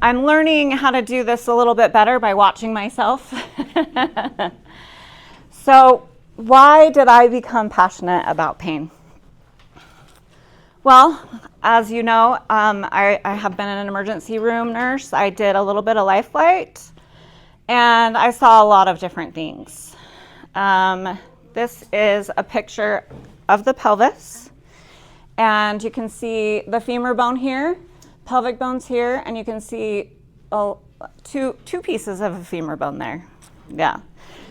I'm learning how to do this a little bit better by watching myself. So why did I become passionate about pain? Well, as you know, I have been an emergency room nurse. I did a little bit of life flight, and I saw a lot of different things. This is a picture of the pelvis, and you can see the femur bone here, pelvic bones here, and you can see two pieces of a femur bone there. Yeah.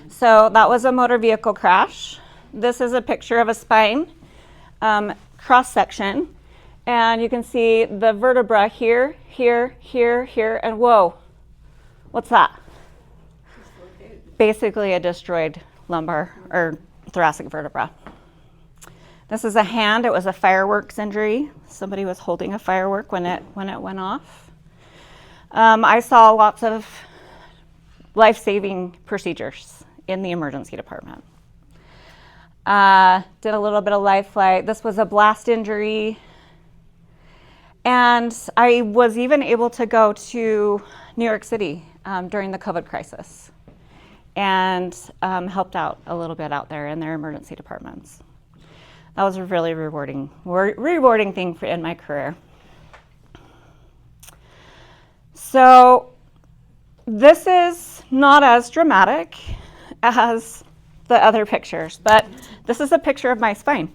So that was a motor vehicle crash. This is a picture of a spine cross section, and you can see the vertebra here, here, here, here, and whoa, what's that? Basically a destroyed lumbar or thoracic vertebra. This is a hand. It was a fireworks injury. Somebody was holding a firework when it went off. I saw lots of life-saving procedures in the emergency department. Did a little bit of life flight. This was a blast injury. And I was even able to go to New York City during the COVID crisis and helped out a little bit out there in their emergency departments. That was a really rewarding thing in my career. So this is not as dramatic as the other pictures, but this is a picture of my spine.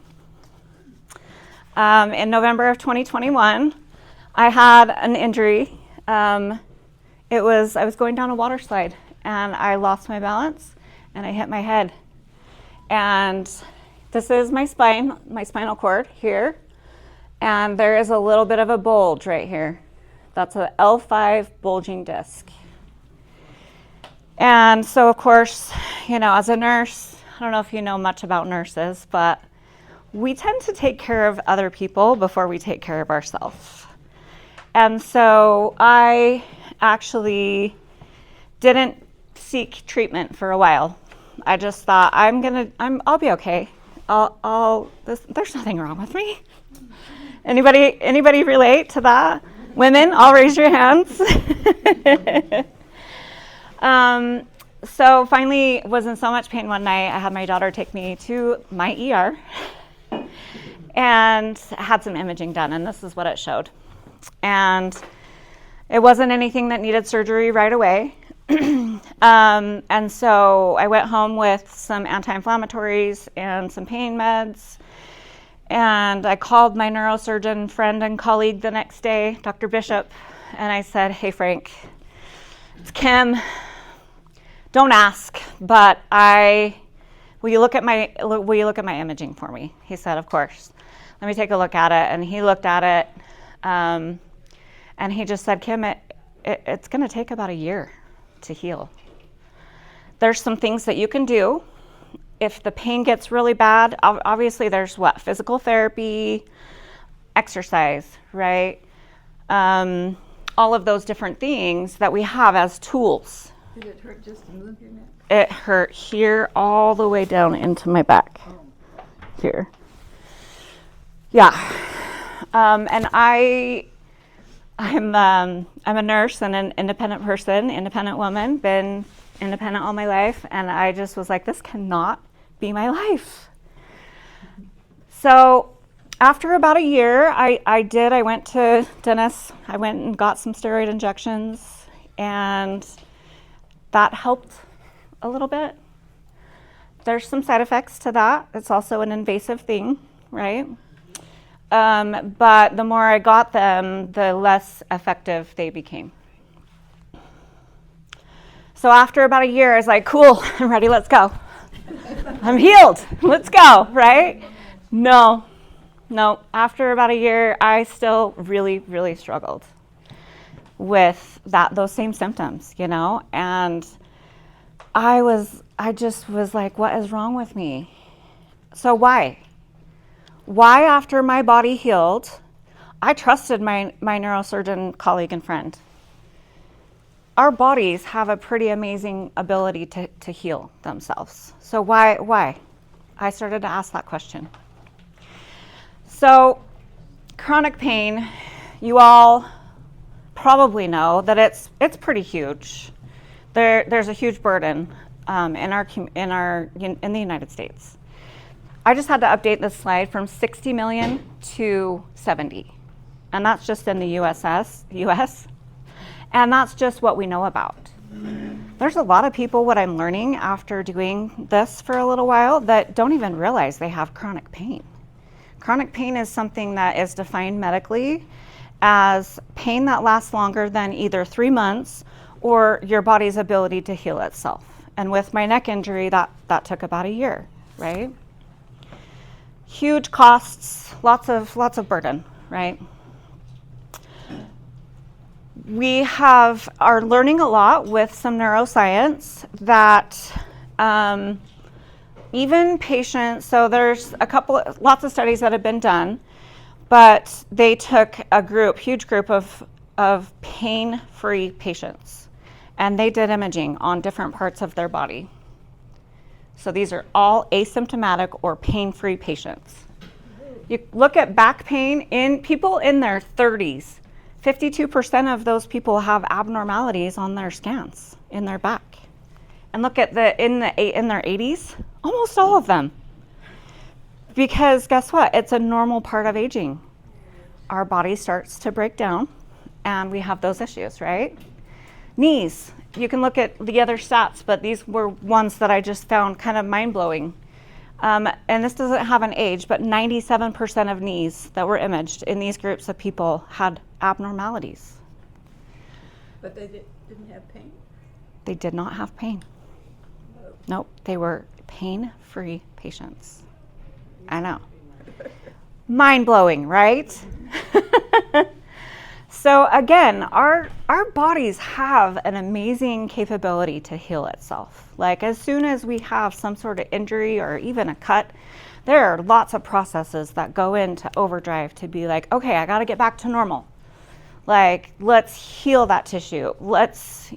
In November of 2021, I had an injury. I was going down a water slide, and I lost my balance, and I hit my head. And this is my spine, my spinal cord here, and there is a little bit of a bulge right here. That's an L5 bulging disc. And so, of course, as a nurse, I don't know if you know much about nurses, but we tend to take care of other people before we take care of ourselves. And so I actually didn't seek treatment for a while. I just thought I'll be okay. There's nothing wrong with me. Anybody relate to that? Women, all raise your hands. So finally was in so much pain one night, I had my daughter take me to my ER and had some imaging done, and this is what it showed. And it wasn't anything that needed surgery right away. And so I went home with some anti-inflammatories and some pain meds. And I called my neurosurgeon friend and colleague the next day, Dr. Bishop, and I said, "Hey, Frank, it's Kim. Don't ask, but will you look at my imaging for me?" He said, "Of course. Let me take a look at it." And he looked at it, and he just said, "Kim, it's going to take about a year to heal. There's some things that you can do. If the pain gets really bad, obviously there's physical therapy, exercise, right? All of those different things that we have as tools." Did it hurt just to move your neck? It hurt here all the way down into my back. Here. Yeah. And I'm a nurse and an independent person, independent woman, been independent all my life, and I just was like, this cannot be my life. So after about a year, I went to dentist. I went and got some steroid injections, and that helped a little bit. There's some side effects to that. It's also an invasive thing, right? But the more I got them, the less effective they became. So after about a year, I was like, cool, I'm ready, let's go. I'm healed, let's go, right? No. After about a year, I still really, really struggled with those same symptoms, and I just was like, what is wrong with me? So why after my body healed, I trusted my neurosurgeon colleague and friend. Our bodies have a pretty amazing ability to heal themselves. So why? I started to ask that question. So chronic pain, you all probably know that it's pretty huge. There's a huge burden in the United States. I just had to update this slide from 60 million to 70, and that's just in the U.S. And that's just what we know about. There's a lot of people, what I'm learning after doing this for a little while, that don't even realize they have chronic pain. Chronic pain is something that is defined medically as pain that lasts longer than either 3 months or your body's ability to heal itself. And with my neck injury, that took about a year, right? Huge costs, lots of burden, right? We are learning a lot with some neuroscience that even patients, so there's lots of studies that have been done, but they took a huge group of pain-free patients, and they did imaging on different parts of their body. So these are all asymptomatic or pain-free patients. You look at back pain in people in their 30s. 52% of those people have abnormalities on their scans in their back. And look at in their 80s, almost all of them. Because guess what? It's a normal part of aging. Our body starts to break down and we have those issues, right? Knees, you can look at the other stats, but these were ones that I just found kind of mind-blowing. And this doesn't have an age, but 97% of knees that were imaged in these groups of people had abnormalities. But they didn't have pain? They did not have pain. No. Nope, they were pain-free patients. I know. Mind-blowing, right? So again, our bodies have an amazing capability to heal itself. Like as soon as we have some sort of injury or even a cut, there are lots of processes that go into overdrive to be like, okay, I got to get back to normal. Like, let's heal that tissue. Let's,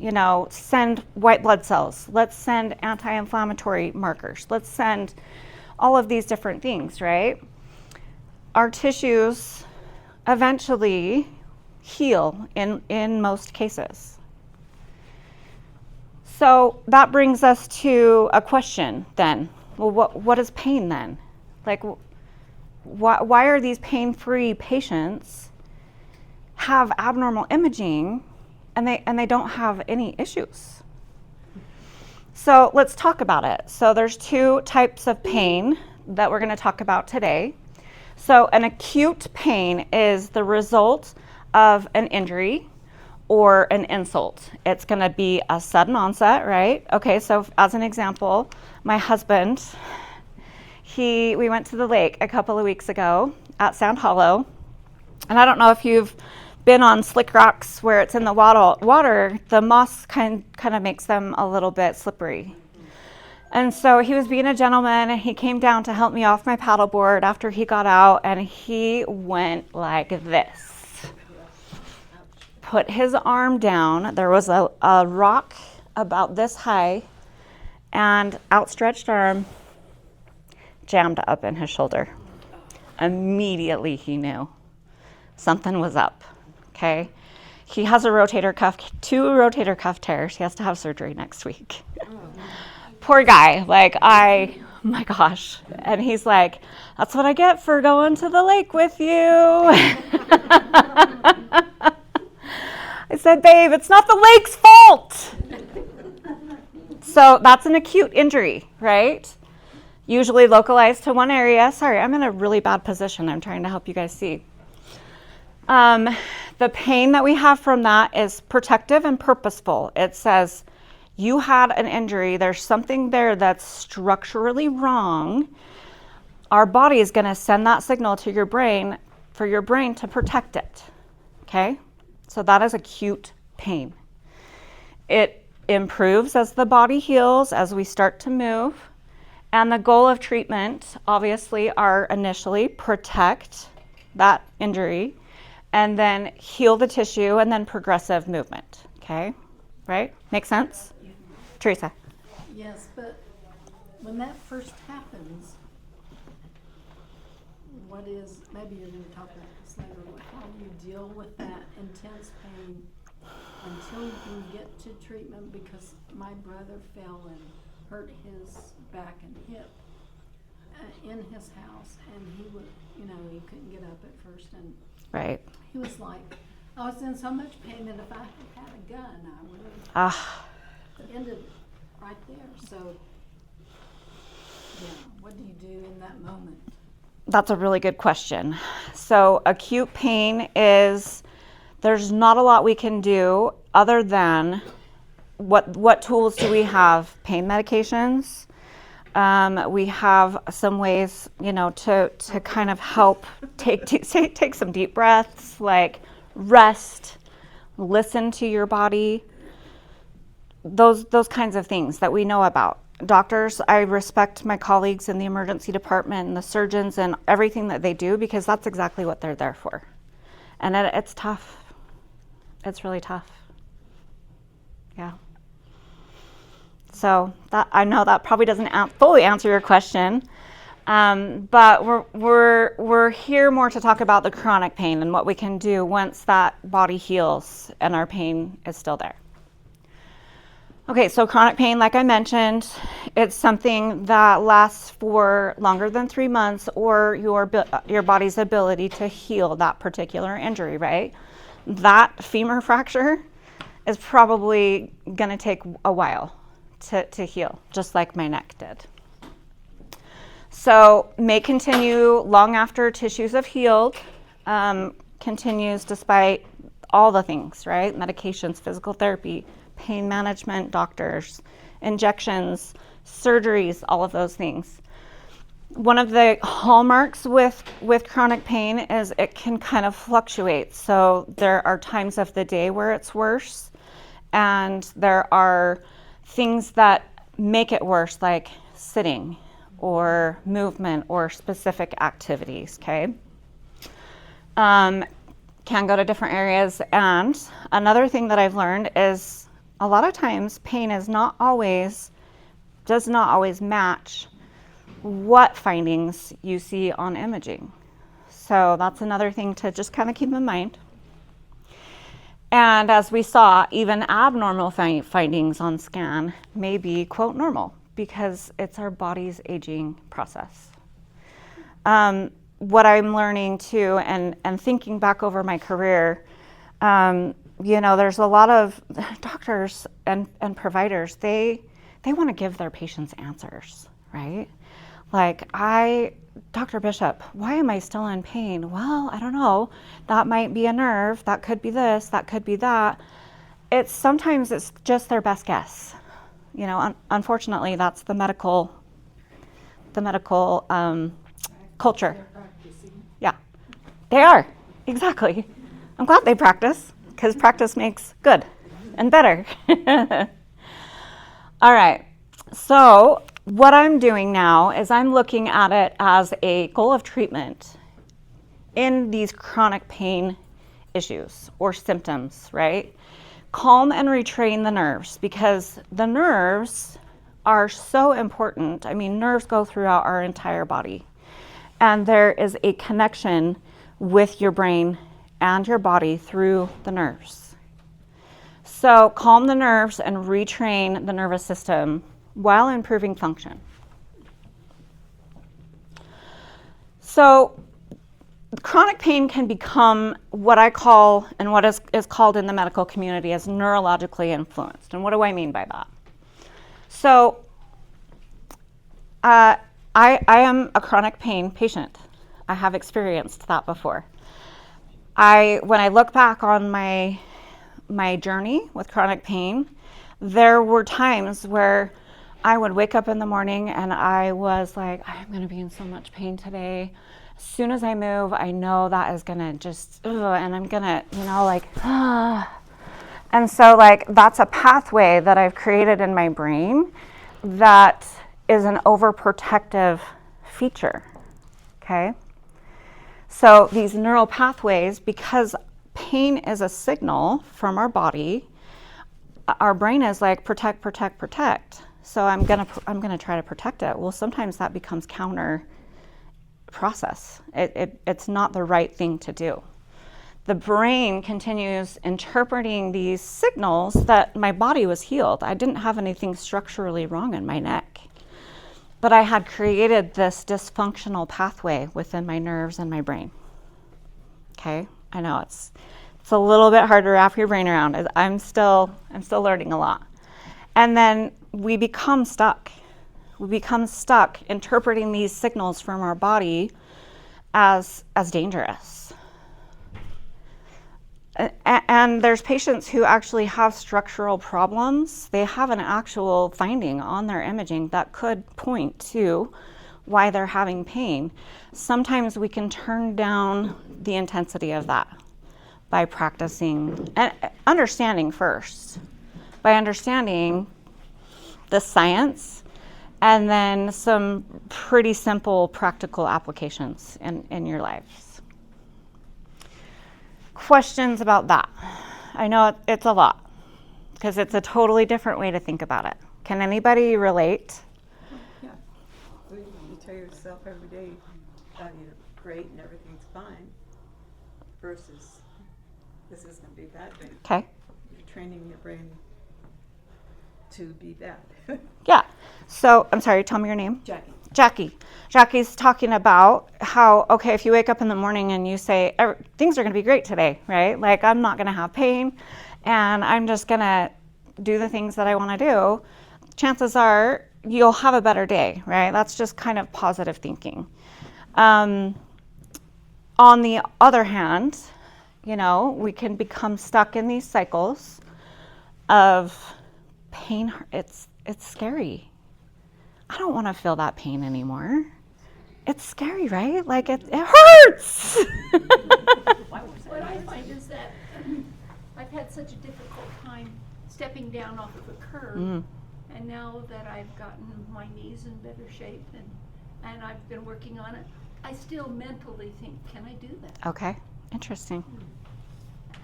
send white blood cells. Let's send anti-inflammatory markers. Let's send all of these different things, right? Our tissues eventually heal in most cases. So that brings us to a question then. Well, what is pain then? Like, why are these pain-free patients have abnormal imaging and they don't have any issues? So let's talk about it. So there's two types of pain that we're going to talk about today. So an acute pain is the result of an injury or an insult. It's going to be a sudden onset, right? Okay, so as an example, my husband, we went to the lake a couple of weeks ago at Sand Hollow, and I don't know if you've been on slick rocks where it's in the water, the moss kind of makes them a little bit slippery. And so he was being a gentleman, and he came down to help me off my paddleboard after he got out, and he went like this. Put his arm down. There was a rock about this high, and outstretched arm jammed up in his shoulder. Immediately he knew something was up, okay? He has two rotator cuff tears. He has to have surgery next week. Poor guy, my gosh. And he's like, that's what I get for going to the lake with you. I said, babe, it's not the lake's fault. So that's an acute injury, right? Usually localized to one area. Sorry, I'm in a really bad position. I'm trying to help you guys see. The pain that we have from that is protective and purposeful. It says, you had an injury. There's something there that's structurally wrong. Our body is going to send that signal to your brain for your brain to protect it, okay? So that is acute pain. It improves as the body heals, as we start to move. And the goal of treatment, obviously, are initially protect that injury and then heal the tissue and then progressive movement, okay? Right? Make sense? Teresa? Yes, but when that first happens, maybe you're going to talk about this say, how do you deal with that intense pain until you get to treatment? Because my brother fell and hurt his back and hip in his house, and he would, he couldn't get up at first, and Right. he was like, I was in so much pain that if I had had a gun, I would have ended right there. So, yeah, what do you do in that moment? That's a really good question. So acute pain is, there's not a lot we can do other than what tools do we have? Pain medications. We have some ways, to kind of help take some deep breaths, like rest, listen to your body. Those kinds of things that we know about. Doctors, I respect my colleagues in the emergency department and the surgeons and everything that they do, because that's exactly what they're there for. And it's tough. It's really tough. Yeah. So that, I know that probably doesn't fully answer your question, but we're here more to talk about the chronic pain and what we can do once that body heals and our pain is still there. Okay, so chronic pain, like I mentioned, it's something that lasts for longer than 3 months, or your body's ability to heal that particular injury, right? That femur fracture is probably going to take a while to heal, just like my neck did. So may continue long after tissues have healed, continues despite all the things, right? Medications, physical therapy, pain management, doctors, injections, surgeries, all of those things. One of the hallmarks with chronic pain is it can kind of fluctuate. So there are times of the day where it's worse, and there are things that make it worse, like sitting or movement or specific activities, okay? Can go to different areas. And another thing that I've learned is a lot of times pain does not always match what findings you see on imaging. So that's another thing to just kind of keep in mind. And as we saw, even abnormal findings on scan may be, quote, normal, because it's our body's aging process. What I'm learning too, and thinking back over my career, there's a lot of doctors and providers, they want to give their patients answers, right? Like, Dr. Bishop, why am I still in pain? Well, I don't know. That might be a nerve. That could be this. That could be that. Sometimes it's just their best guess. Unfortunately, that's the medical culture. Yeah, they are. Exactly. I'm glad they practice, because practice makes good and better. All right. So what I'm doing now is I'm looking at it as a goal of treatment in these chronic pain issues or symptoms, right? Calm and retrain the nerves, because the nerves are so important. I mean, nerves go throughout our entire body, and there is a connection with your brain and your body through the nerves. So calm the nerves and retrain the nervous system while improving function. So chronic pain can become what I call, and what is called in the medical community, as neurologically influenced. And what do I mean by that? So I am a chronic pain patient. I have experienced that before. When I look back on my journey with chronic pain, there were times where I would wake up in the morning and I was like, I'm going to be in so much pain today. As soon as I move, I know that is going to just, and I'm going to, And so, that's a pathway that I've created in my brain that is an overprotective feature, okay? So these neural pathways, because pain is a signal from our body, our brain is like, protect, protect, protect. So I'm gonna try to protect it. Well, sometimes that becomes counterproductive, process. It's not the right thing to do. The brain continues interpreting these signals that my body was healed. I didn't have anything structurally wrong in my neck, but I had created this dysfunctional pathway within my nerves and my brain. Okay, I know it's a little bit hard to wrap your brain around. I'm still learning a lot. And then we become stuck. We become stuck interpreting these signals from our body as dangerous. And there's patients who actually have structural problems. They have an actual finding on their imaging that could point to why they're having pain. Sometimes we can turn down the intensity of that by practicing and understanding first, by understanding the science, and then some pretty simple practical applications in your lives. Questions about that? I know it's a lot because it's a totally different way to think about it. Can anybody relate? Yeah. You tell yourself every day you're great and everything's fine versus this is going to be bad day. Okay. You're training your brain to be bad. Yeah. So, I'm sorry, tell me your name. Jackie. Jackie's talking about how, okay, if you wake up in the morning and you say, things are going to be great today, right? Like, I'm not going to have pain and I'm just going to do the things that I want to do, chances are you'll have a better day, right? That's just kind of positive thinking. On the other hand, we can become stuck in these cycles of pain. It's scary. I don't want to feel that pain anymore. It's scary, right? Like it hurts. What I find is that I've had such a difficult time stepping down off of a curb, and now that I've gotten my knees in better shape and I've been working on it, I still mentally think, can I do that? Okay, interesting.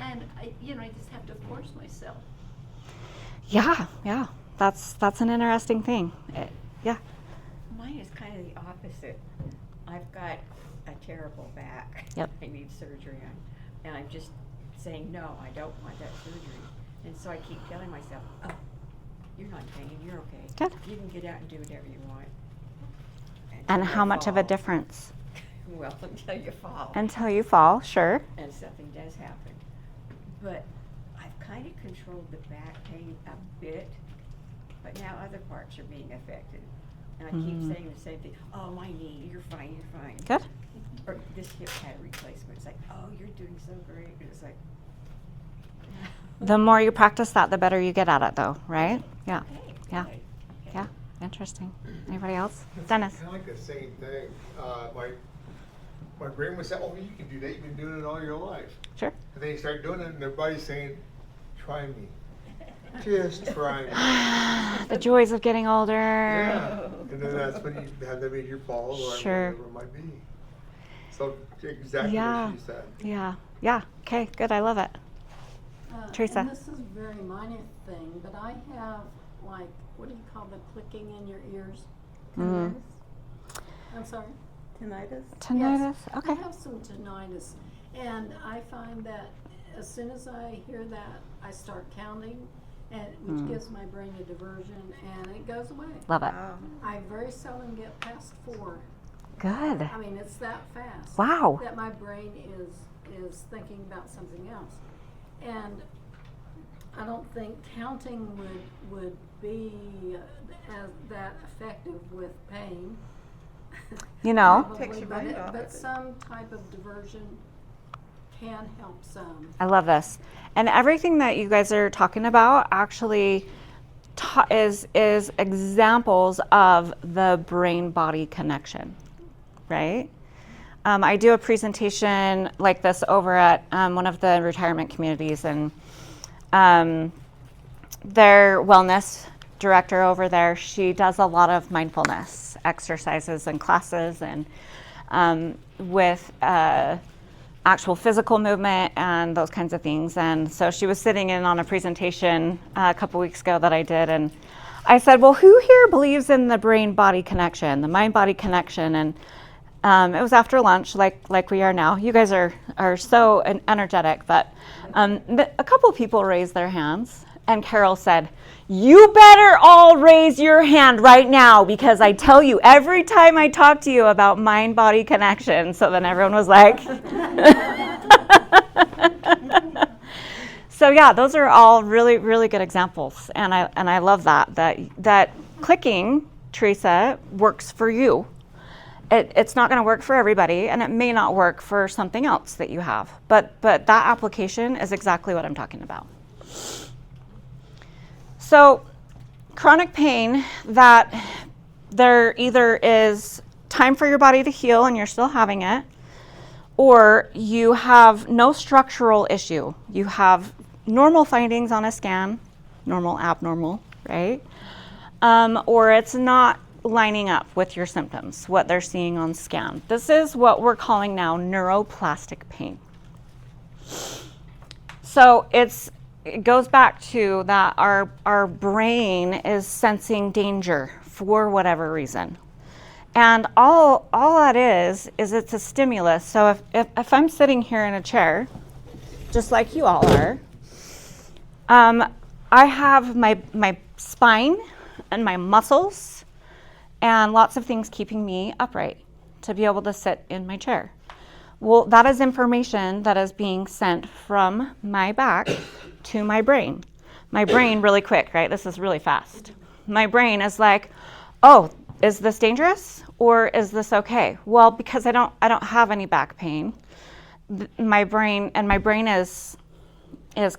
And I just have to force myself. Yeah, that's an interesting thing. Yeah. Mine is kind of the opposite. I've got a terrible back. Yep. I need surgery on, and I'm just saying no, I don't want that surgery. And so I keep telling myself, oh, you're not in pain, you're okay. Good. You can get out and do whatever you want. And Until how you much of a fall. difference? Well, until you fall. Until you fall, sure. And something does happen. But I've kind of controlled the back pain a bit, but now other parts are being affected. And I keep saying the same thing, oh, my knee, you're fine, you're fine. Good. Or this hip had a replacement. It's like, oh, you're doing so great. And it's like, The more you practice that, the better you get at it, though, right? Yeah. okay, Yeah. good, okay. Yeah. Interesting. Anybody else? Dennis. Kind of like the same thing. My brain would say, oh, you can do that. You've been doing it all your life. Sure. And then you start doing it, and their body's saying, try me. Just try me. The joys of getting older. Yeah. And then that's when you have the major fall or Sure. whatever it might be. So exactly Yeah. what she said. Yeah. Yeah. Okay. Good. I love it. Teresa. And this is a very minor thing, but I have, like, what do you call the clicking in your ears? Mm. I'm sorry? Tinnitus? Tinnitus. I Okay. have some tinnitus, and I find that as soon as I hear that, I start counting, and which gives my brain a diversion, and it goes away. Love it. I very seldom get past 4. Good. I mean, it's that fast. Wow. That my brain is thinking about something else, and I don't think counting would be as that effective with pain. Probably, Takes your mind off but of it. some type of diversion can help some. I love this. And everything that you guys are talking about actually is examples of the brain-body connection, right? I do a presentation like this over at one of the retirement communities, and their wellness director over there, she does a lot of mindfulness exercises and classes, and with actual physical movement and those kinds of things. And so she was sitting in on a presentation a couple weeks ago that I did, and I said, well, who here believes in the brain-body connection, the mind-body connection? And It was after lunch, like we are now. You guys are so energetic, but a couple people raised their hands, and Carol said, "You better all raise your hand right now, because I tell you every time I talk to you about mind-body connection." So then everyone was like, so yeah, those are all really, really good examples, and I love that clicking, Teresa, works for you. It's not going to work for everybody, and it may not work for something else that you have, but that application is exactly what I'm talking about. So chronic pain, that there either is time for your body to heal and you're still having it, or you have no structural issue. You have normal findings on a scan, normal, abnormal, right? Or it's not lining up with your symptoms, what they're seeing on scan. This is what we're calling now neuroplastic pain. So it goes back to that our brain is sensing danger for whatever reason. And all that is it's a stimulus. So if I'm sitting here in a chair, just like you all are, I have my spine and my muscles and lots of things keeping me upright to be able to sit in my chair. Well, that is information that is being sent from my back to my brain. My brain, really quick, right? This is really fast. My brain is like, oh, is this dangerous or is this okay? Well, because I don't have any back pain. My brain is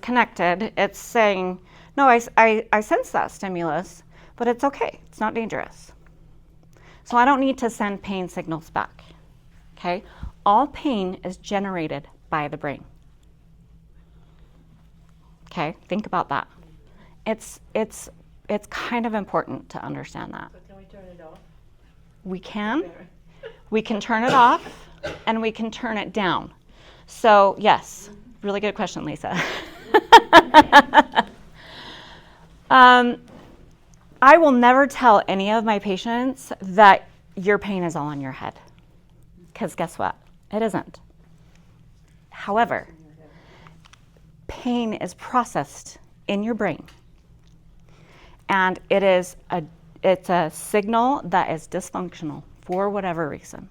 connected. It's saying, no, I sense that stimulus, but it's okay. It's not dangerous. So I don't need to send pain signals back, okay? All pain is generated by the brain. Okay, think about that. It's kind of important to understand that. So can we turn it off? We can. We can turn it off, and we can turn it down. So yes, really good question, Lisa. I will never tell any of my patients that your pain is all in your head, because guess what? It isn't. However, pain is processed in your brain, and it's a signal that is dysfunctional for whatever reason.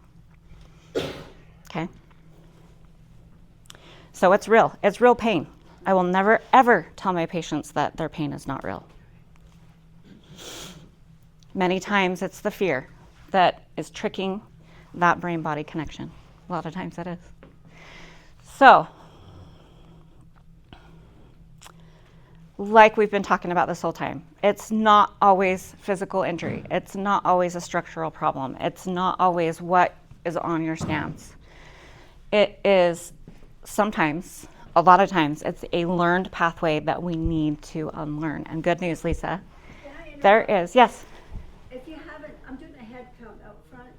Okay? So it's real. It's real pain. I will never, ever tell my patients that their pain is not real. Many times it's the fear that is tricking that brain-body connection. A lot of times it is. So, like we've been talking about this whole time, it's not always physical injury. It's not always a structural problem. It's not always what is on your scans. It is sometimes, a lot of times, it's a learned pathway that we need to unlearn. And good news, Lisa, there is, yes? If you haven't, I'm doing a head count up front.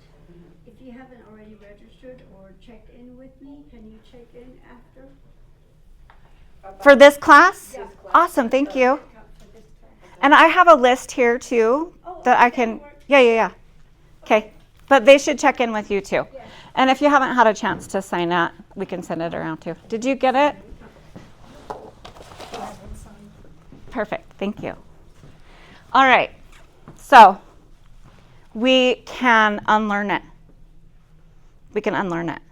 If you haven't already registered or checked in with me, can you check in after? For this class? Yeah. Awesome, thank you. And I have a list here too that I can, yeah. Okay, but they should check in with you too. And if you haven't had a chance to sign that, we can send it around too. Did you get it? Perfect, thank you. All right, so we can unlearn it. We can unlearn it.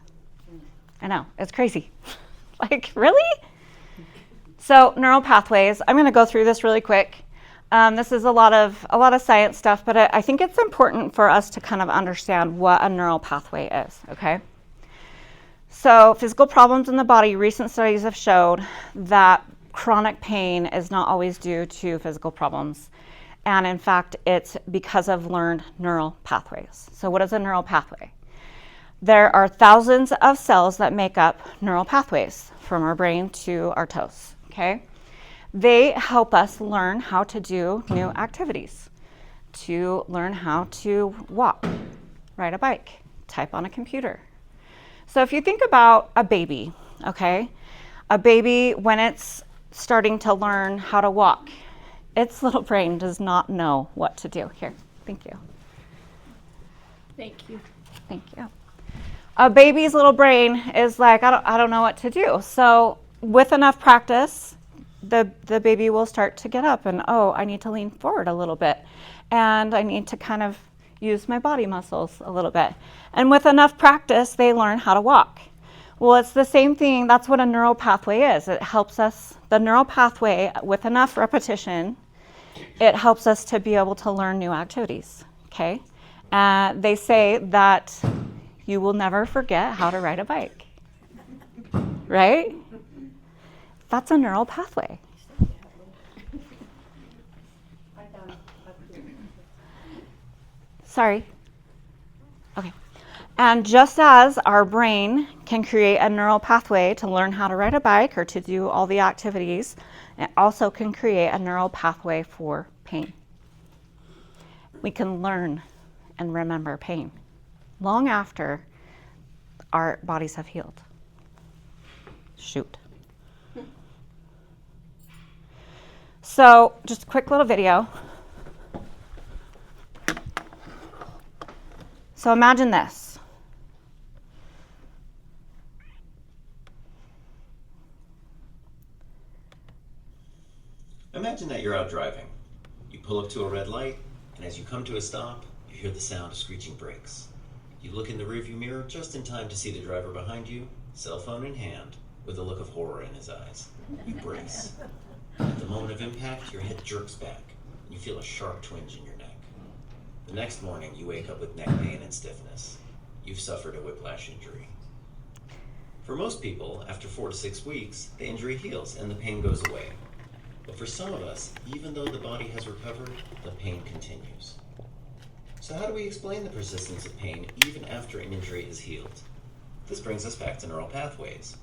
I know, it's crazy. Like, really? So neural pathways, I'm going to go through this really quick. This is a lot of science stuff, but I think it's important for us to kind of understand what a neural pathway is, okay? So physical problems in the body, recent studies have showed that chronic pain is not always due to physical problems. And in fact, it's because of learned neural pathways. So what is a neural pathway? There are thousands of cells that make up neural pathways from our brain to our toes, okay? They help us learn how to do new activities, to learn how to walk, ride a bike, type on a computer. So if you think about a baby, okay? A baby, when it's starting to learn how to walk, its little brain does not know what to do. Here, thank you. Thank you. Thank you. a baby's little brain is like, I don't know what to do. So with enough practice, the baby will start to get up and, oh, I need to lean forward a little bit. And I need to kind of use my body muscles a little bit. And with enough practice, they learn how to walk. Well, it's the same thing. That's what a neural pathway is. It helps us, the neural pathway, with enough repetition, it helps us to be able to learn new activities, okay? They say that you will never forget how to ride a bike, right? That's a neural pathway. Sorry. Okay. And just as our brain can create a neural pathway to learn how to ride a bike or to do all the activities, it also can create a neural pathway for pain. We can learn and remember pain long after our bodies have healed. Shoot. So, just a quick little video. So imagine this. Imagine that you're out driving. You pull up to a red light, and as you come to a stop, you hear the sound of screeching brakes. You look in the rearview mirror just in time to see the driver behind you, cell phone in hand, with a look of horror in his eyes. You brace. At the moment of impact, your head jerks back, and you feel a sharp twinge in your neck. The next morning, you wake up with neck pain and stiffness. You've suffered a whiplash injury. For most people, after 4 to 6 weeks, the injury heals and the pain goes away. But for some of us, even though the body has recovered, the pain continues. So how do we explain the persistence of pain even after an injury is healed? This brings us back to neural pathways.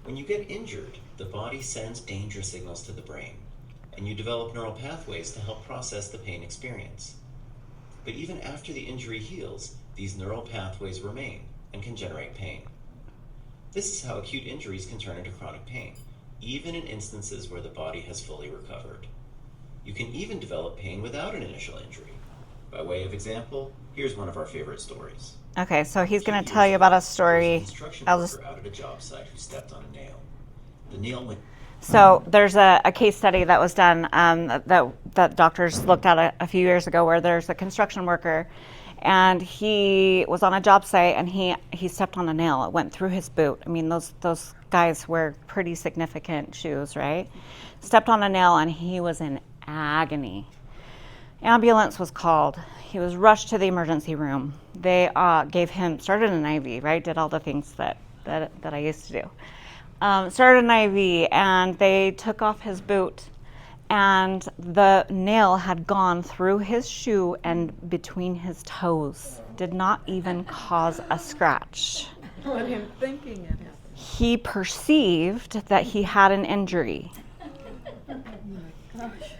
When you get injured, the body sends danger signals to the brain, and you develop neural pathways to help process the pain experience. But even after the injury heals, these neural pathways remain and can generate pain. This is how acute injuries can turn into chronic pain, even in instances where the body has fully recovered. You can even develop pain without an initial injury. By way of example, here's one of our favorite stories. Okay, so he's going to tell you about a story. Construction I'll worker just... out at a job site who stepped on a nail. The nail went... So there's a case study that was done that doctors looked at a few years ago where there's a construction worker and he was on a job site and he stepped on a nail. It went through his boot. I mean, those guys wear pretty significant shoes, right? Stepped on a nail and he was in agony. Ambulance was called. He was rushed to the emergency room. They started an IV, right? Did all the things that I used to do. Started an IV, and they took off his boot, and the nail had gone through his shoe and between his toes. Did not even cause a scratch. What him thinking it happened. He perceived that he had an injury.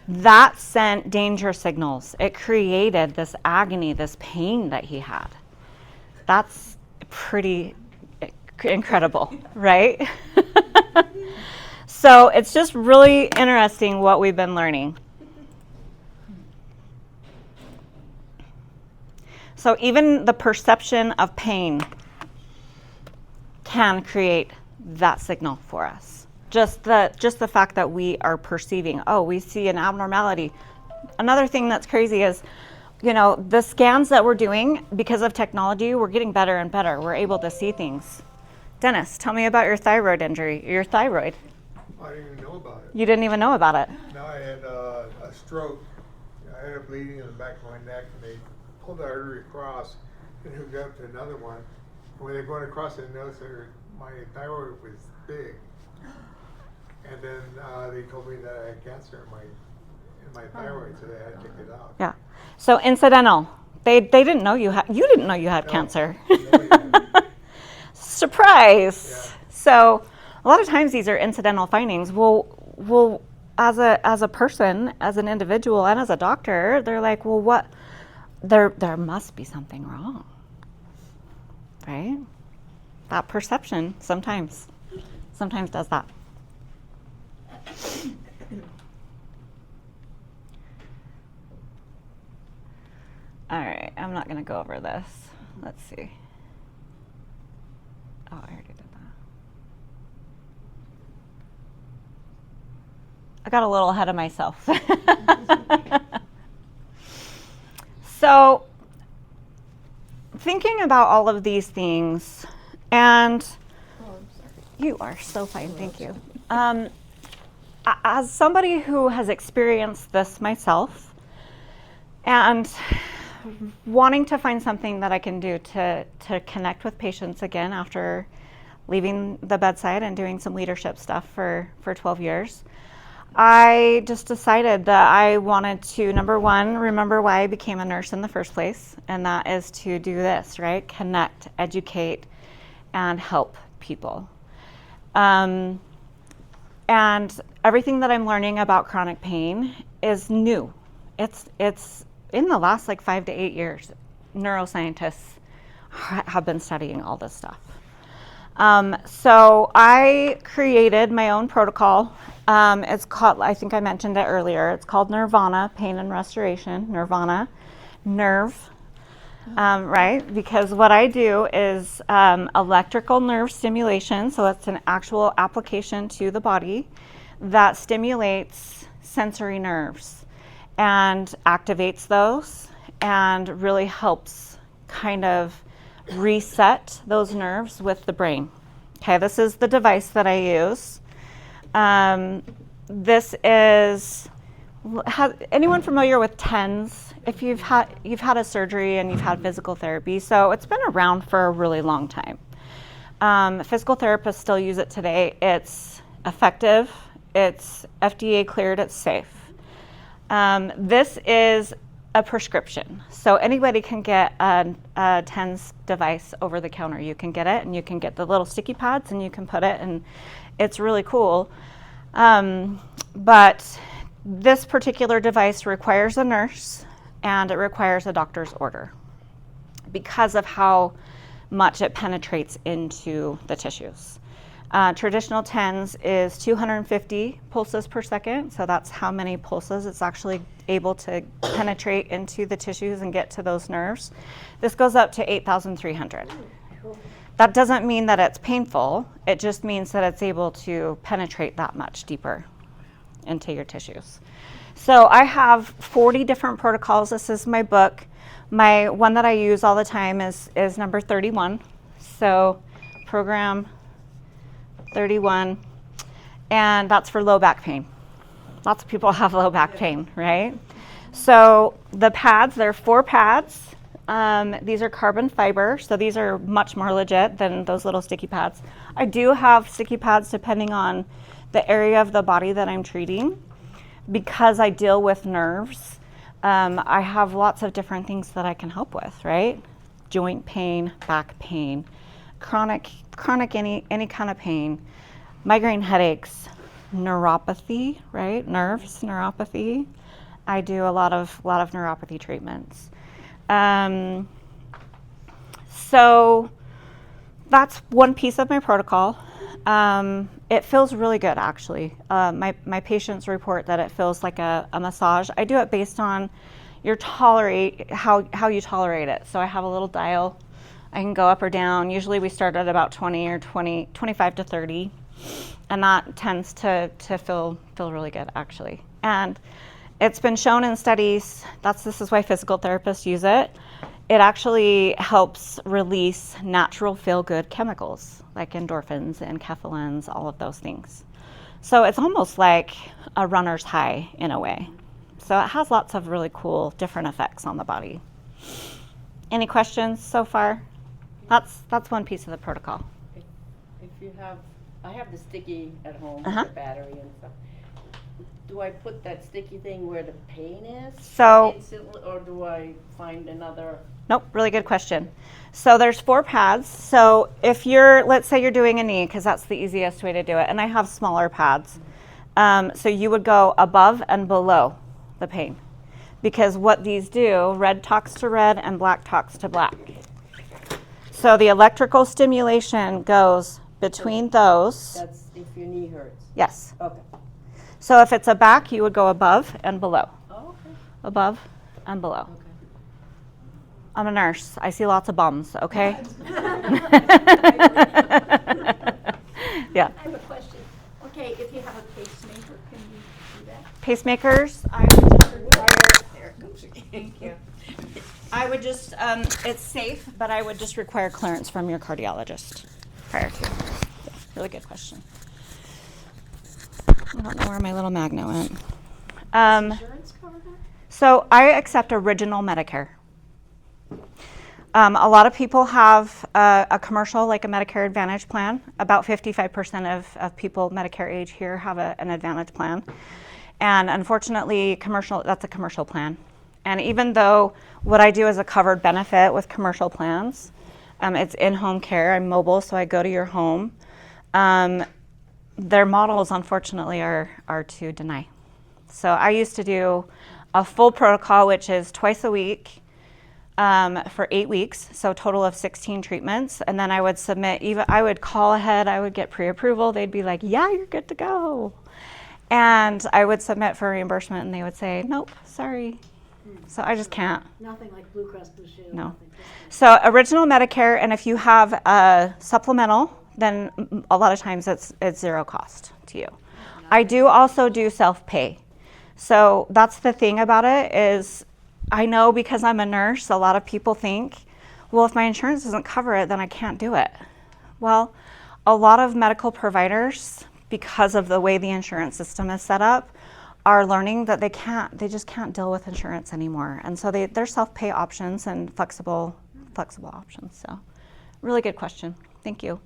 That sent danger signals. It created this agony, this pain that he had. That's pretty incredible, right? So it's just really interesting what we've been learning. So even the perception of pain can create that signal for us. Just the fact that we are perceiving, oh, we see an abnormality. Another thing that's crazy is, the scans that we're doing, because of technology, we're getting better and better. We're able to see things. Dennis, tell me about your thyroid injury, your thyroid. I didn't even know about it. You didn't even know about it. Now I had a stroke. I had a bleeding in the back of my neck, and they pulled the artery across and hooked up to another one. And when they went across, they noticed that my thyroid was big. And then they told me that I had cancer in my thyroid, so they had to take it out. Yeah. So incidental. They didn't know you didn't know you had cancer. Surprise. Yeah. So a lot of times these are incidental findings. Well, as a person, as an individual, and as a doctor, they're like, well, what? There must be something wrong, right? That perception sometimes does that. All right, I'm not going to go over this. Let's see. Oh, I already did that. I got a little ahead of myself. So, thinking about all of these things, and you are so fine, thank you. As somebody who has experienced this myself, and wanting to find something that I can do to connect with patients again after leaving the bedside and doing some leadership stuff for 12 years, I just decided that I wanted to, number one, remember why I became a nurse in the first place, and that is to do this, right? Connect, educate, and help people. And everything that I'm learning about chronic pain is new. It's in the last like 5 to 8 years, neuroscientists have been studying all this stuff. So I created my own protocol. It's called, I think I mentioned it earlier, it's called Nervana, Pain and Restoration, Nervana, nerve, right? Because what I do is electrical nerve stimulation, so it's an actual application to the body that stimulates sensory nerves and activates those and really helps kind of reset those nerves with the brain. Okay, this is the device that I use. This is, anyone familiar with TENS? If you've had a surgery and you've had physical therapy, so it's been around for a really long time. Physical therapists still use it today. It's effective, it's FDA cleared, it's safe. This is a prescription. So anybody can get a TENS device over the counter. You can get it and you can get the little sticky pads and you can put it, and it's really cool. But this particular device requires a nurse and it requires a doctor's order because of how much it penetrates into the tissues. Traditional TENS is 250 pulses per second, so that's how many pulses it's actually able to penetrate into the tissues and get to those nerves. This goes up to 8,300. That doesn't mean that it's painful, it just means that it's able to penetrate that much deeper into your tissues. So I have 40 different protocols. This is my book. My one that I use all the time is number 31. So program 31, and that's for low back pain. Lots of people have low back pain, right? So the pads, there are 4 pads. These are carbon fiber, so these are much more legit than those little sticky pads. I do have sticky pads depending on the area of the body that I'm treating. Because I deal with nerves, I have lots of different things that I can help with, right? Joint pain, back pain, chronic any kind of pain, migraine headaches, neuropathy, right? Nerves, neuropathy. I do a lot of neuropathy treatments. So that's one piece of my protocol. It feels really good, actually. My patients report that it feels like a massage. I do it based on how you tolerate it. So I have a little dial. I can go up or down. Usually we start at about 25 to 30, and that tends to feel really good, actually. And it's been shown in studies, this is why physical therapists use it. It actually helps release natural feel-good chemicals like endorphins and enkephalins, all of those things. So it's almost like a runner's high in a way. So it has lots of really cool different effects on the body. Any questions so far? That's one piece of the protocol. If you have, I have the sticky at home with the battery and stuff. Do I put that sticky thing where the pain is? So, or do I find another? Nope, really good question. So there's 4 pads. So if let's say you're doing a knee, because that's the easiest way to do it, and I have smaller pads. So you would go above and below the pain. Because what these do, red talks to red and black talks to black. So the electrical stimulation goes between those. That's if your knee hurts. Yes. Okay. So if it's a back, you would go above and below. Oh, okay. Above and below. Okay. I'm a nurse. I see lots of bums, okay? Yeah. I have a question. Okay, if you have a pacemaker, can you do that? Pacemakers, I would just require, There it goes again. Thank you. I would just, it's safe, but I would just require clearance from your cardiologist prior to. Yeah, really good question. I don't know where my little magnet went. Insurance cover that? So I accept original Medicare. A lot of people have a commercial, like a Medicare Advantage plan. About 55% of people Medicare age here have an Advantage plan. And unfortunately, that's a commercial plan. And even though what I do is a covered benefit with commercial plans, it's in-home care. I'm mobile, so I go to your home. Their models, unfortunately, are to deny. So I used to do a full protocol, which is twice a week for 8 weeks, so a total of 16 treatments. And then I would submit, I would call ahead, I would get pre-approval. They'd be like, yeah, you're good to go. And I would submit for reimbursement, and they would say, nope, sorry. So I just can't. Nothing like Blue Cross Blue Shield. No. Nothing. So original Medicare, and if you have a supplemental, then a lot of times it's zero cost to you. I do also do self-pay. So that's the thing about it is I know because I'm a nurse, a lot of people think, well, if my insurance doesn't cover it, then I can't do it. Well, a lot of medical providers, because of the way the insurance system is set up, are learning that they just can't deal with insurance anymore. And so they're self-pay options and flexible options. So really good question. Thank you.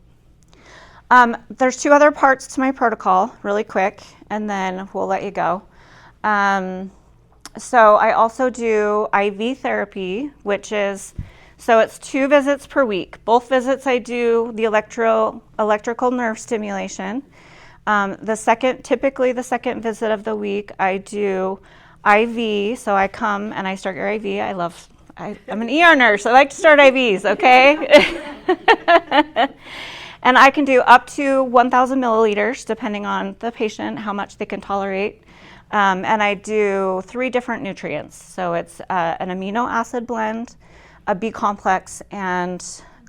There's 2 other parts to my protocol, really quick, and then we'll let you go. So I also do IV therapy, which is, so it's 2 visits per week. Both visits I do the electrical nerve stimulation. Typically the second visit of the week, I do IV. So I come and I start your IV. I'm an ER nurse. I like to start IVs, okay? And I can do up to 1,000 milliliters, depending on the patient, how much they can tolerate. And I do 3 different nutrients. So it's an amino acid blend, a B complex, and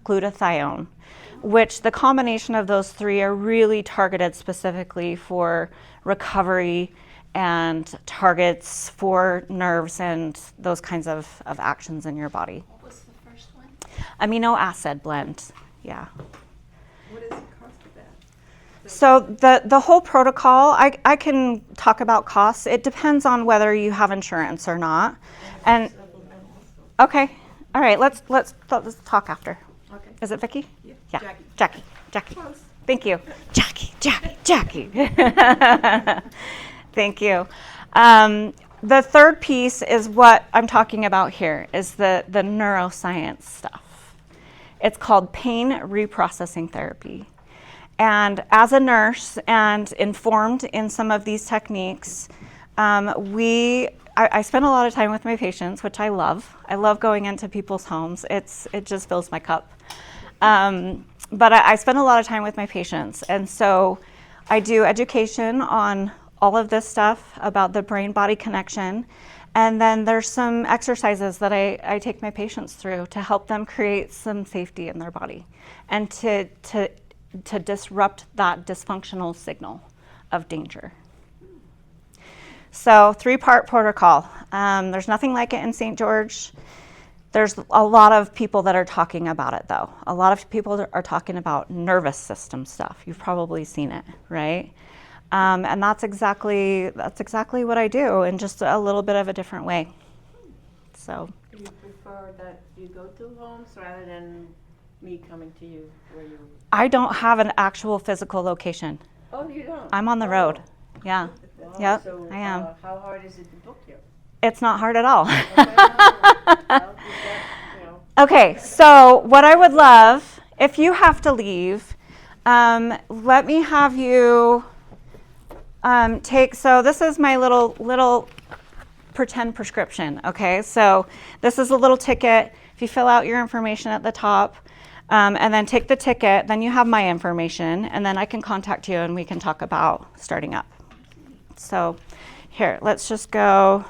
glutathione, which the combination of those 3 are really targeted specifically for recovery and targets for nerves and those kinds of actions in your body. What was the first one? Amino acid blend, yeah. What is the cost of that? So the whole protocol, I can talk about costs. It depends on whether you have insurance or not. And okay, all right, let's talk after. Okay. Is it Vicki? Yeah. Jackie. Close. Thank you. Jackie. Thank you. The third piece is what I'm talking about here, is the neuroscience stuff. It's called pain reprocessing therapy. And as a nurse and informed in some of these techniques, I spend a lot of time with my patients, which I love. I love going into people's homes. It just fills my cup. But I spend a lot of time with my patients. And so I do education on all of this stuff about the brain-body connection. And then there's some exercises that I take my patients through to help them create some safety in their body and to disrupt that dysfunctional signal of danger. So 3-part protocol. There's nothing like it in St. George. There's a lot of people that are talking about it, though. A lot of people are talking about nervous system stuff. You've probably seen it, right? And that's exactly what I do in just a little bit of a different way. So. Do you prefer that you go to homes rather than me coming to you where you? I don't have an actual physical location. Oh, you don't? I'm on the road. Yeah. Wow. Yep, So, I am. How hard is it to book you? It's not hard at all. Okay, well, you know. Okay, so what I would love, if you have to leave, let me have you so this is my little pretend prescription, okay? So this is a little ticket. If you fill out your information at the top, and then take the ticket, then you have my information, and then I can contact you and we can talk about starting up. So here, let's just go.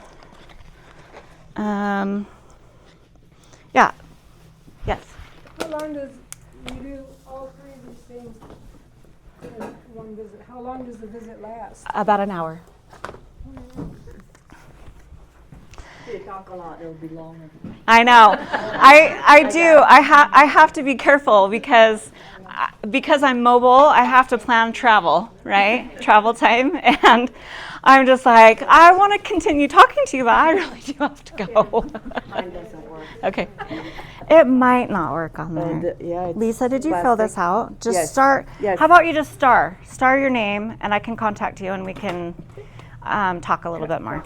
Yeah. Yes. How long does you do all three of these things in one visit? How long does the visit last? About an hour. If you talk a lot, it'll be longer. I know. I do. I have to be careful because I'm mobile. I have to plan travel, right? Travel time, and I'm just like, I want to continue talking to you, but I really do have to go. Mine doesn't work. Okay. It might not work on there. Yeah. Lisa, did you fill this out? Just Yes. start. Yes. How about you just star your name, and I can contact you, and we can talk a little bit more.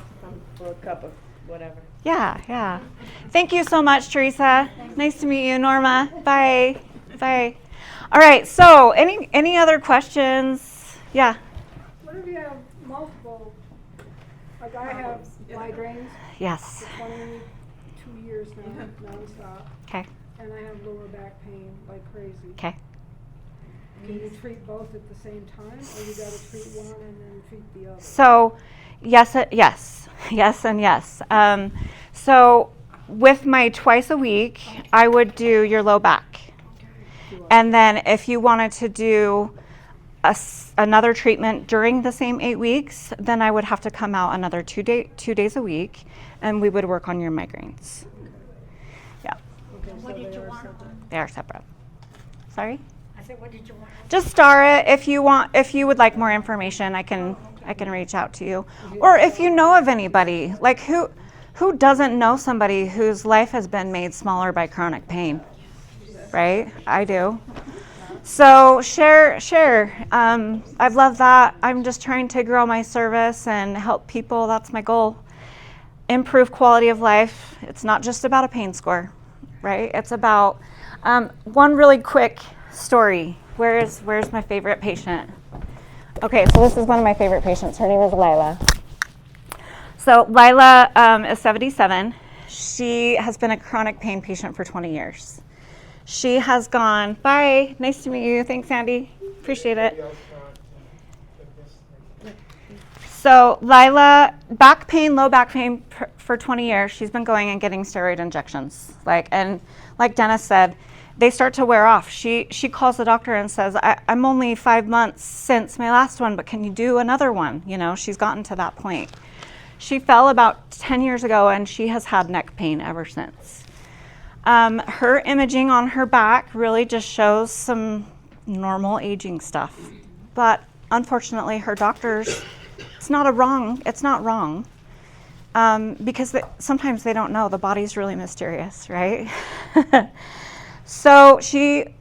For a cup of whatever. Yeah. Thank you so much, Teresa. Nice to meet you, Norma. Bye. Bye. All right. So, any other questions? Yeah. What if you have multiple? Like I have migraines Yes. for 22 years now, nonstop, Okay. and I have lower back pain like crazy. Okay. Can you treat both at the same time, or you got to treat one and then treat the other? So, yes, and yes. So, with my twice a week, I would do your low back. And then if you wanted to do another treatment during the same 8 weeks, then I would have to come out another 2 days a week, and we would work on your migraines. Yeah. Okay, so they are separate. They are separate. Sorry? I said, what did you want? Just star it if you want. If you would like more information, I can reach out to you. Or if you know of anybody, like who doesn't know somebody whose life has been made smaller by chronic pain, right? I do. So share. I've loved that. I'm just trying to grow my service and help people. That's my goal. Improve quality of life. It's not just about a pain score, right? It's about one really quick story. Where's my favorite patient? Okay, so this is one of my favorite patients. Her name is Lila. So Lila is 77. She has been a chronic pain patient for 20 years. She has gone, bye, nice to meet you. Thanks, Andy. Appreciate it. So Lila, back pain, low back pain for 20 years. She's been going and getting steroid injections. Like Dennis said, they start to wear off. She calls the doctor and says, I'm only 5 months since my last one, but can you do another one? You know, she's gotten to that point. She fell about 10 years ago, and she has had neck pain ever since. Her imaging on her back really just shows some normal aging stuff. But unfortunately, her doctors, it's not wrong. Because sometimes they don't know. The body's really mysterious, right? So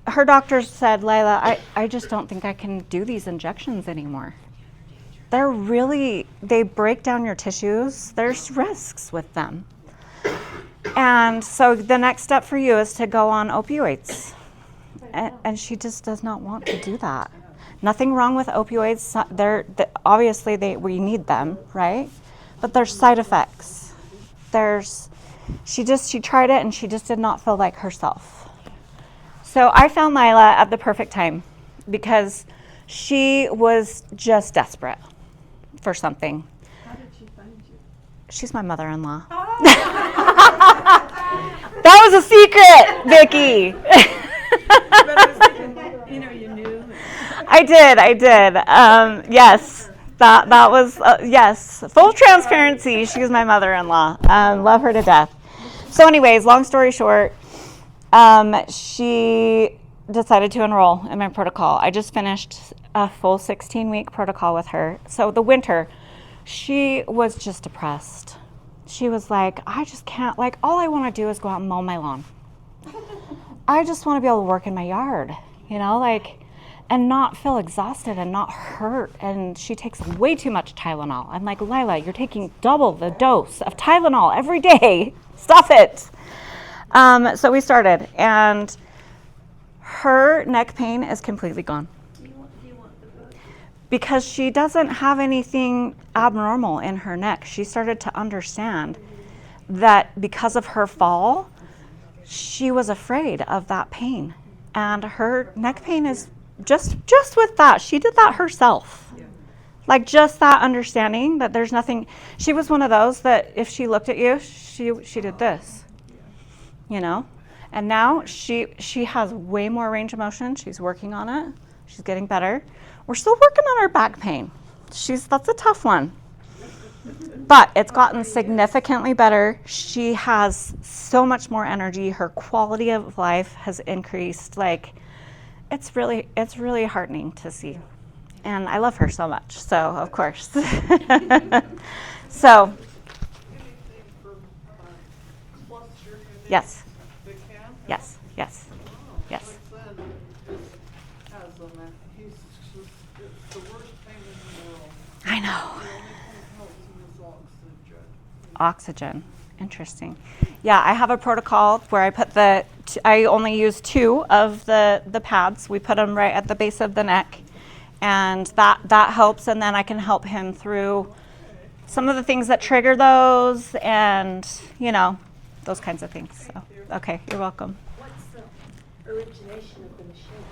her doctor said, Lila, I just don't think I can do these injections anymore. They break down your tissues. There's risks with them. And so the next step for you is to go on opioids. And she just does not want to do that. Nothing wrong with opioids. Obviously, we need them, right? But there's side effects. She tried it and she just did not feel like herself. So I found Lila at the perfect time because she was just desperate for something. How did she find you? She's my mother-in-law. That was a secret, Vicki. But I was thinking, you knew. I did. Yes, that was yes. Full transparency. She was my mother-in-law. Love her to death. So, anyways, long story short, she decided to enroll in my protocol. I just finished a full 16-week protocol with her. So the winter, she was just depressed. She was like, I just can't. Like, all I want to do is go out and mow my lawn. I just want to be able to work in my yard, and not feel exhausted and not hurt. And she takes way too much Tylenol. I'm like, Lila, you're taking double the dose of Tylenol every day. Stop it. So we started, and her neck pain is completely gone. Because she doesn't have anything abnormal in her neck. She started to understand that because of her fall, she was afraid of that pain. And her neck pain is just with that. She did that herself. Yeah. Like just that understanding that there's nothing. She was one of those that if she looked at you, she did this. you know. And now she has way more range of motion. She's working on it. She's getting better. We're still working on her back pain. That's a tough one. But it's gotten significantly better. She has so much more energy. Her quality of life has increased. Like, it's really heartening to see. And I love her so much. So, of course. So, yes. Yes, yes, yes. I know. Oxygen. Interesting. Yeah, I have a protocol where I put I only use 2 of the pads. We put them right at the base of the neck, and that helps, and then I can help him through some of the things that trigger those, and, you know, those kinds of things. So, okay, you're welcome. What's the origination of the machine?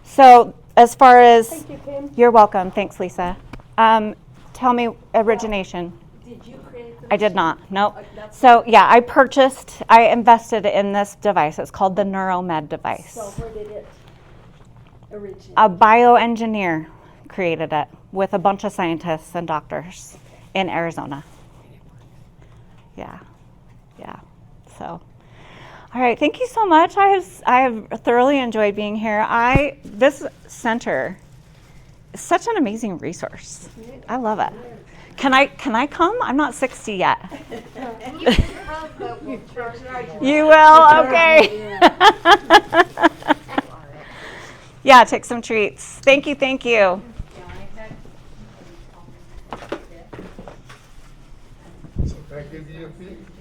So, as far as... Thank you, Kim. You're welcome. Thanks, Lisa. Tell me origination. Did you create the machine? I did not. Nope. That's So, yeah, I invested in this device. It's called the NeuroMed device. So where did it originate? A bioengineer created it with a bunch of scientists and doctors in Arizona. Yeah. Yeah. So, all right. Thank you so much. I have thoroughly enjoyed being here. This center is such an amazing resource. I love it. Can I come? I'm not 60 yet. You will? Okay. Yeah, take some treats. Thank you.